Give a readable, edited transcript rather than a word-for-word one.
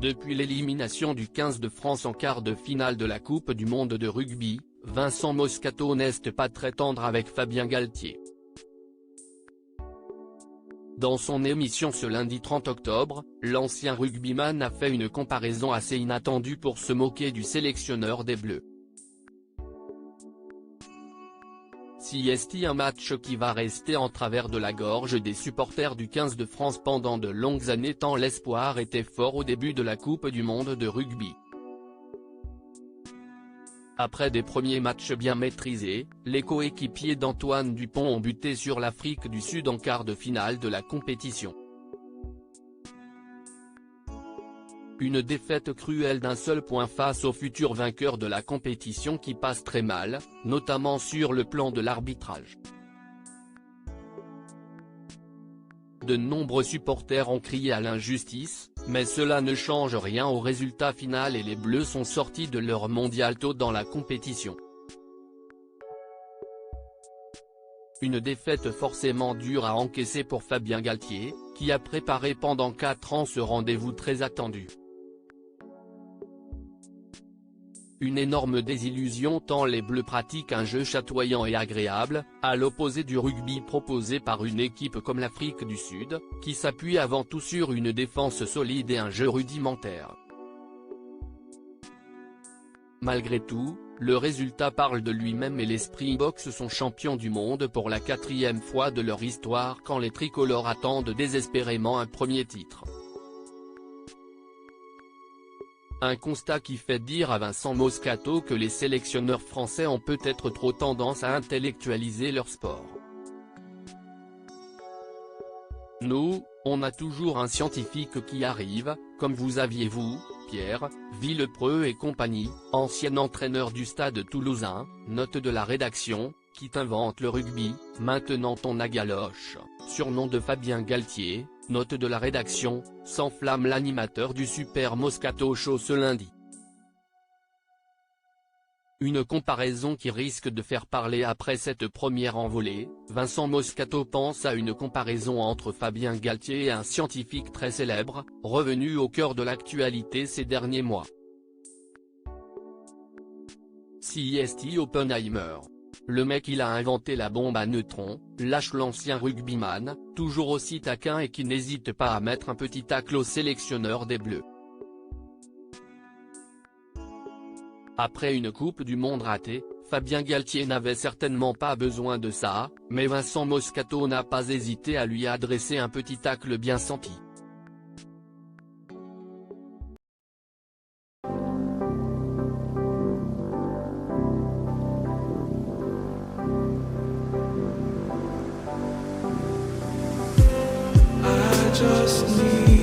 Depuis l'élimination du 15 de France en quart de finale de la Coupe du monde de rugby, Vincent Moscato n'est pas très tendre avec Fabien Galthié. Dans son émission ce lundi 30 octobre, l'ancien rugbyman a fait une comparaison assez inattendue pour se moquer du sélectionneur des Bleus. C'est un match qui va rester en travers de la gorge des supporters du 15 de France pendant de longues années tant l'espoir était fort au début de la Coupe du monde de rugby. Après des premiers matchs bien maîtrisés, les coéquipiers d'Antoine Dupont ont buté sur l'Afrique du Sud en quart de finale de la compétition. Une défaite cruelle d'un seul point face au futur vainqueur de la compétition qui passe très mal, notamment sur le plan de l'arbitrage. De nombreux supporters ont crié à l'injustice, mais cela ne change rien au résultat final et les Bleus sont sortis de leur mondial tôt dans la compétition. Une défaite forcément dure à encaisser pour Fabien Galthié, qui a préparé pendant 4 ans ce rendez-vous très attendu. Une énorme désillusion tant les Bleus pratiquent un jeu chatoyant et agréable, à l'opposé du rugby proposé par une équipe comme l'Afrique du Sud, qui s'appuie avant tout sur une défense solide et un jeu rudimentaire. Malgré tout, le résultat parle de lui-même et les Springboks sont champions du monde pour la 4e fois de leur histoire quand les tricolores attendent désespérément un premier titre. Un constat qui fait dire à Vincent Moscato que les sélectionneurs français ont peut-être trop tendance à intellectualiser leur sport. Nous, on a toujours un scientifique qui arrive, comme vous aviez vous, Pierre, Villepreux et compagnie, ancien entraîneur du Stade toulousain, note de la rédaction, qui t'invente le rugby, maintenant ton agaloche, surnom de Fabien Galthié, note de la rédaction, s'enflamme l'animateur du Super Moscato Show ce lundi. Une comparaison qui risque de faire parler après cette première envolée, Vincent Moscato pense à une comparaison entre Fabien Galthié et un scientifique très célèbre, revenu au cœur de l'actualité ces derniers mois. C'est Oppenheimer. Le mec il a inventé la bombe à neutrons, lâche l'ancien rugbyman, toujours aussi taquin et qui n'hésite pas à mettre un petit tacle au sélectionneur des Bleus. Après une Coupe du monde ratée, Fabien Galthié n'avait certainement pas besoin de ça, mais Vincent Moscato n'a pas hésité à lui adresser un petit tacle bien senti. Just need